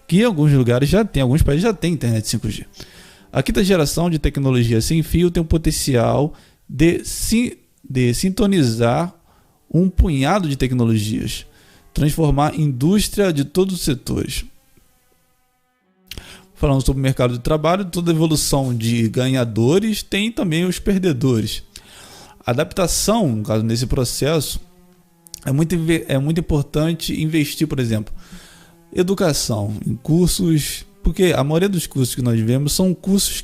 que em alguns lugares já tem, alguns países já tem internet 5G. A quinta geração de tecnologia sem fio tem o potencial de sintonizar um punhado de tecnologias, transformar a indústria de todos os setores. Falando sobre o mercado de trabalho, toda evolução de ganhadores tem também os perdedores. A adaptação, no caso, nesse processo, é muito importante investir, por exemplo, educação, em cursos, porque a maioria dos cursos que nós vemos são cursos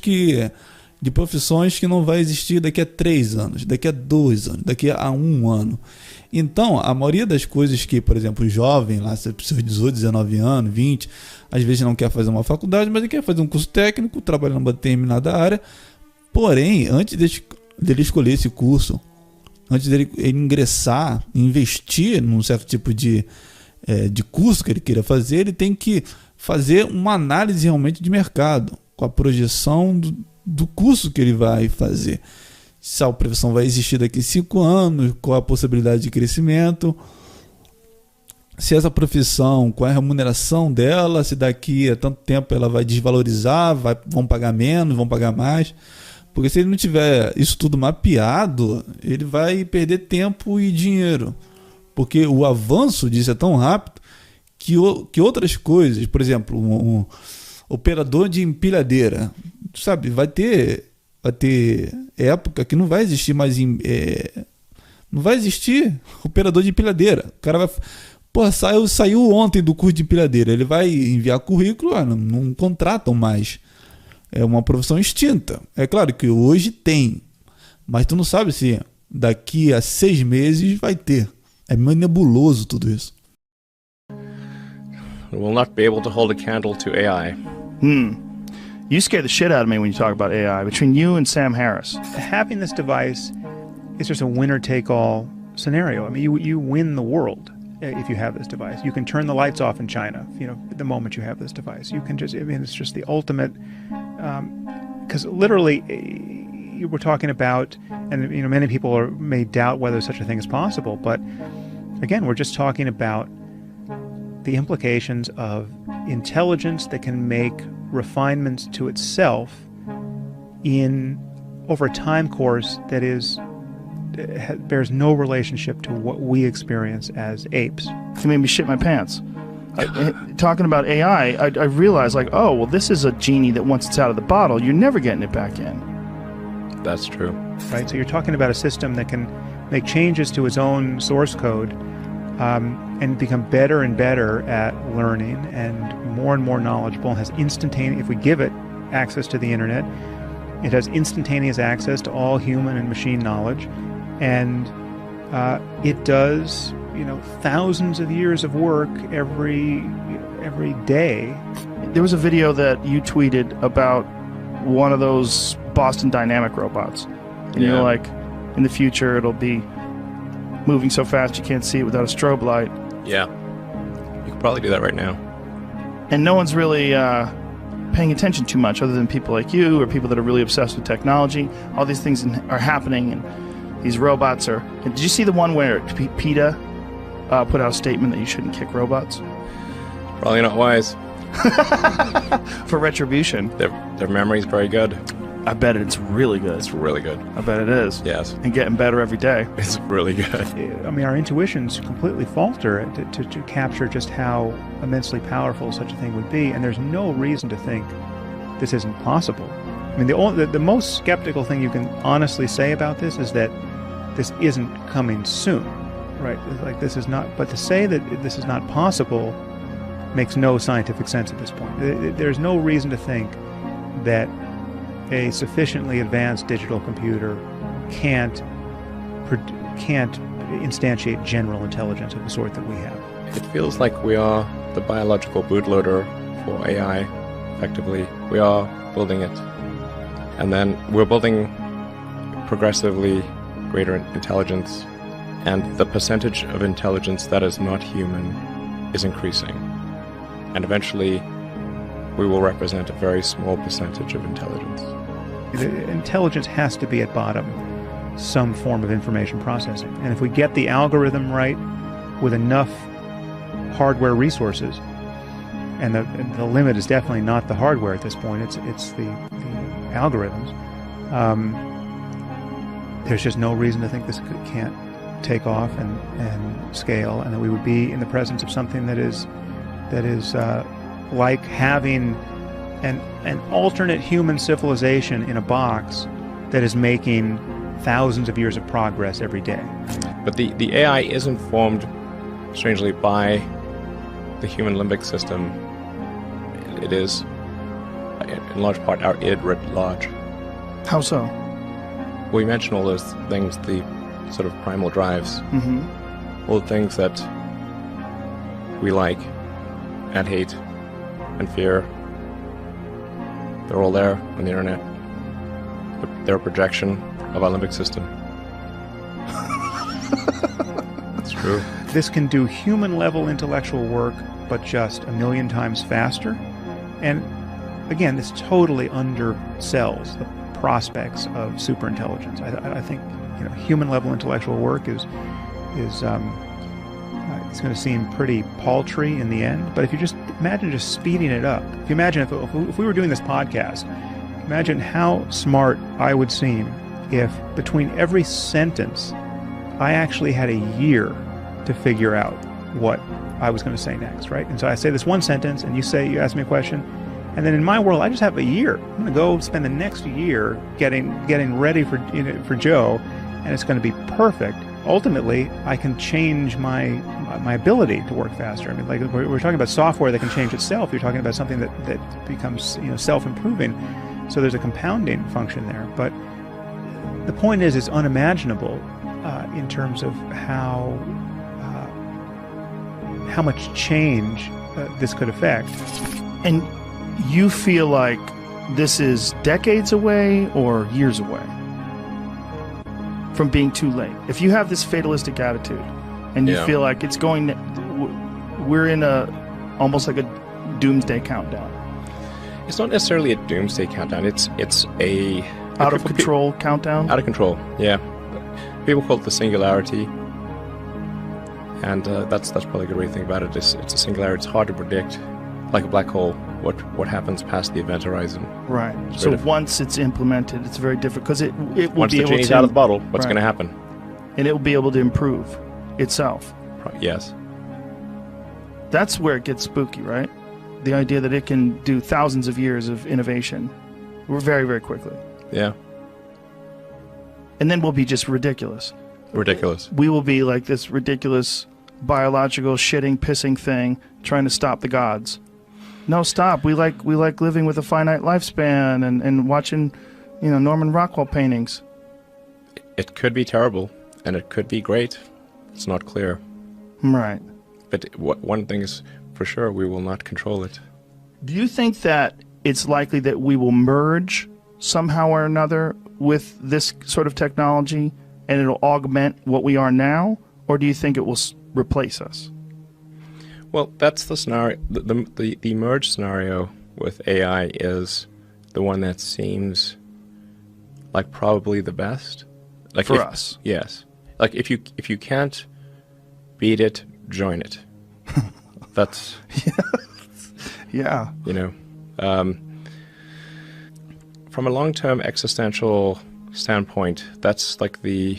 de profissões que não vai existir daqui a 3 anos, daqui a 2 anos, daqui a 1 ano. Então, a maioria das coisas que, por exemplo, o jovem, lá, seus 18, 19 anos, 20, às vezes não quer fazer uma faculdade, mas ele quer fazer um curso técnico, trabalhar numa determinada área. Porém, antes dele escolher esse curso, antes dele ingressar, investir num certo tipo de curso que ele queira fazer, ele tem que fazer uma análise realmente de mercado, com a projeção do curso que ele vai fazer. Se a profissão vai existir daqui a 5 anos, qual a possibilidade de crescimento. se essa profissão, qual é a remuneração dela, se daqui a tanto tempo ela vai desvalorizar, vão pagar menos, vão pagar mais. Porque se ele não tiver isso tudo mapeado, ele vai perder tempo e dinheiro. Porque o avanço disso é tão rápido que outras coisas, por exemplo, um operador de empilhadeira, sabe, vai ter época que não vai existir mais não vai existir operador de empilhadeira. O cara vai... Pô, saiu ontem do curso de empilhadeira. Ele vai enviar currículo, não contratam mais. É uma profissão extinta. É claro que hoje tem, mas tu não sabe se daqui a 6 meses vai ter. É meio nebuloso tudo isso. We'll not be able to hold a candle to AI. You scare the shit out of me when you talk about AI. Between you and Sam Harris. Having this device is just a winner-take-all scenario. I mean, you win the world if you have this device. You can turn the lights off in China, the moment you have this device. You can just, it's just the ultimate, because literally, you were talking about, and many people may doubt whether such a thing is possible, but again, we're just talking about the implications of intelligence that can make refinements to itself over a time course that bears no relationship to what we experience as apes. It made me shit my pants. Talking about AI, I realized, oh, well, this is a genie that once it's out of the bottle, you're never getting it back in. That's true. Right, so you're talking about a system that can make changes to its own source code and become better and better at learning and more knowledgeable, and has instantaneous, if we give it access to the internet, it has instantaneous access to all human and machine knowledge, and it does, thousands of years of work every day. There was a video that you tweeted about one of those Boston Dynamic robots, and you're like, in the future it'll be moving so fast you can't see it without a strobe light. Yeah, you could probably do that right now. And no one's really paying attention too much, other than people like you or people that are really obsessed with technology. All these things are happening, and these robots are... Did you see the one where PETA put out a statement that you shouldn't kick robots? Probably not wise. For retribution. Their memory's very good. I bet it's really good. It's really good. I bet it is. Yes. And getting better every day. It's really good. I mean, our intuitions completely falter to capture just how immensely powerful such a thing would be, and there's no reason to think this isn't possible. I mean, the most skeptical thing you can honestly say about this is that this isn't coming soon, right? Like, this is not, but to say that this is not possible makes no scientific sense at this point. There's no reason to think that a sufficiently advanced digital computer can't instantiate general intelligence of the sort that we have. It feels like we are the biological bootloader for AI, effectively. We are building it. And then we're building progressively greater intelligence, and the percentage of intelligence that is not human is increasing. And eventually, we will represent a very small percentage of intelligence. The intelligence has to be at bottom some form of information processing. And if we get the algorithm right with enough hardware resources, and the limit is definitely not the hardware at this point, it's the algorithms, there's just no reason to think this can't take off and scale, and that we would be in the presence of something that is like having an alternate human civilization in a box that is making thousands of years of progress every day. But the AI is informed, strangely, by the human limbic system. It is, in large part, our id writ large. How so? We mention all those things, the sort of primal drives, all the things that we like and hate and fear. They're all there on the internet. They're a projection of our limbic system. It's true. This can do human-level intellectual work, but just a million times faster. And again, this totally undersells the prospects of superintelligence. I think human-level intellectual work is it's going to seem pretty paltry in the end. But if you just imagine just speeding it up, if you imagine if we were doing this podcast, imagine how smart I would seem if between every sentence I actually had a year to figure out what I was going to say next, right? And so I say this one sentence, and you ask me a question, and then in my world, I just have a year. I'm going to go spend the next year getting ready for Joe, and it's going to be perfect. Ultimately, I can change my ability to work faster. I mean, like we're talking about software that can change itself. You're talking about something that becomes self-improving. So there's a compounding function there. But the point is, it's unimaginable in terms of how much change this could affect. And you feel like this is decades away or years away from being too late? If you have this fatalistic attitude and you feel like it's going to, we're in almost like a doomsday countdown. It's not necessarily a doomsday countdown. It's a out of control countdown. Out of control, yeah. People call it the singularity, and that's probably a good way to think about it. It's a singularity. It's hard to predict, like a black hole. What happens past the event horizon? Right. So once it's implemented, it's very different because it will once be the able to. genie's out of the bottle, what's going to happen? And it will be able to improve itself. Yes. That's where it gets spooky, right? The idea that it can do thousands of years of innovation, very, very quickly. Yeah. And then we'll be just ridiculous. Ridiculous. We will be like this ridiculous biological shitting, pissing thing trying to stop the gods. No, stop. We like living with a finite lifespan and watching, Norman Rockwell paintings. It could be terrible, and it could be great. It's not clear. Right. But one thing is for sure, we will not control it. Do you think that it's likely that we will merge somehow or another with this sort of technology and it'll augment what we are now? Or do you think it will replace us? Well, that's the scenario. The merge scenario with AI is the one that seems like probably the best. Like for us. Yes. Like if you can't beat it, join it. That's yeah. From a long-term existential standpoint, that's like the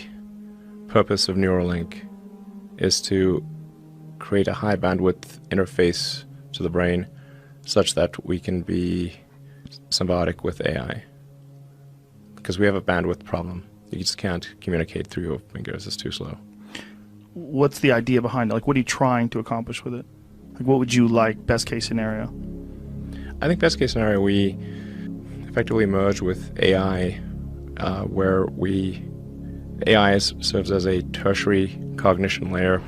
purpose of Neuralink, is to create a high bandwidth interface to the brain such that we can be symbiotic with AI. Because we have a bandwidth problem. You just can't communicate through your fingers. It's too slow. What's the idea behind it? Like, what are you trying to accomplish with it? Like, what would you like, best case scenario? I think best case scenario, we effectively merge with AI, where AI serves as a tertiary cognition layer,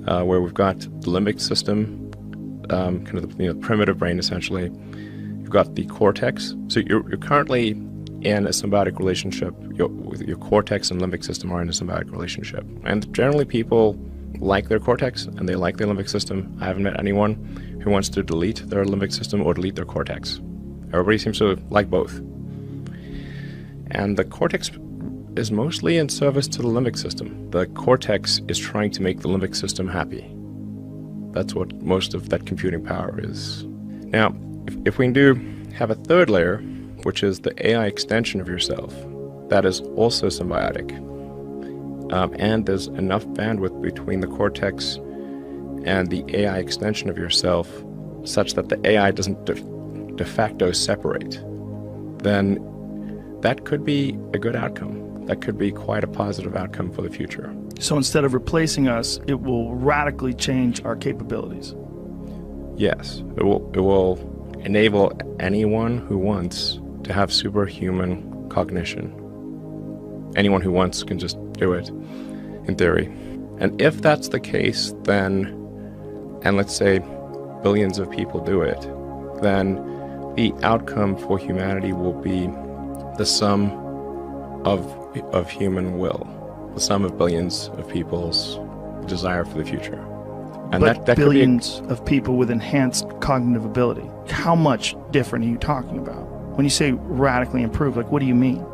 where we've got the limbic system, kind of the primitive brain essentially. You've got the cortex. So you're currently in a symbiotic relationship. Your cortex and limbic system are in a symbiotic relationship, and generally people like their cortex and they like their limbic system. I haven't met anyone who wants to delete their limbic system or delete their cortex. Everybody seems to like both. And the cortex is mostly in service to the limbic system. The cortex is trying to make the limbic system happy. That's what most of that computing power is. Now, if we do have a third layer, which is the AI extension of yourself, that is also symbiotic. And there's enough bandwidth between the cortex and the AI extension of yourself such that the AI doesn't de facto separate, then that could be a good outcome. That could be quite a positive outcome for the future. So instead of replacing us, it will radically change our capabilities. Yes, it will enable anyone who wants to have superhuman cognition. Anyone who wants can just do it, in theory. And if that's the case, then, and let's say billions of people do it, then the outcome for humanity will be the sum of human will, the sum of billions of people's desire for the future. And but that billions could be of people with enhanced cognitive ability. How much different are you talking about? When you say radically improved, like, what do you mean?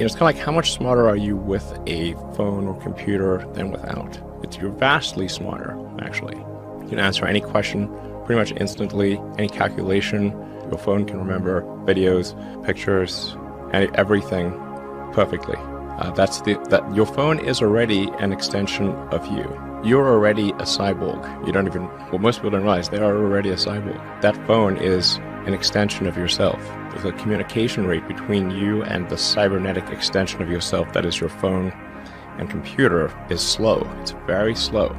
it's kind of like, how much smarter are you with a phone or computer than without? You're vastly smarter, actually. You can answer any question pretty much instantly, any calculation. Your phone can remember videos, pictures, everything perfectly. Your phone is already an extension of you. You're already a cyborg. Most people don't realize they are already a cyborg. That phone is an extension of yourself. The communication rate between you and the cybernetic extension of yourself, that is your phone and computer, is slow. It's very slow.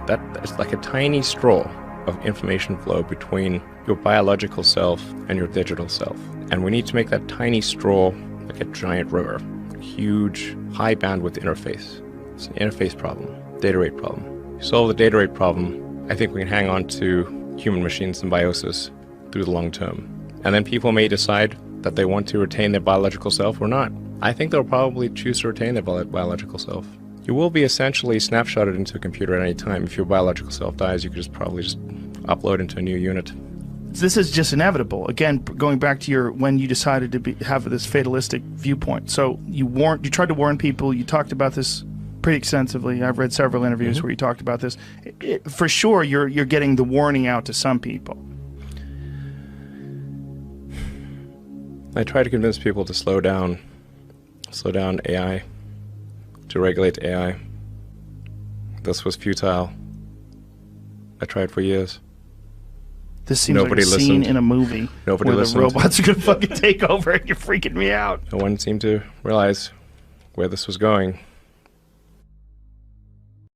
It's like a tiny straw of information flow between your biological self and your digital self. And we need to make that tiny straw like a giant river, a huge, high bandwidth interface. It's an interface problem, data rate problem. To solve the data rate problem, I think we can hang on to human-machine symbiosis through the long term. And then people may decide that they want to retain their biological self or not. I think they'll probably choose to retain their biological self. You will be essentially snapshotted into a computer at any time. If your biological self dies, you could probably upload into a new unit. This is just inevitable. Again, going back to when you decided to have this fatalistic viewpoint. So you tried to warn people. You talked about this pretty extensively. I've read several interviews where you talked about this. For sure, you're getting the warning out to some people. I try to convince people to slow down AI, to regulate AI. This was futile. I tried for years. This seems like a scene in a movie where the robots are going to fucking take over and you're freaking me out. No one seemed to realize where this was going.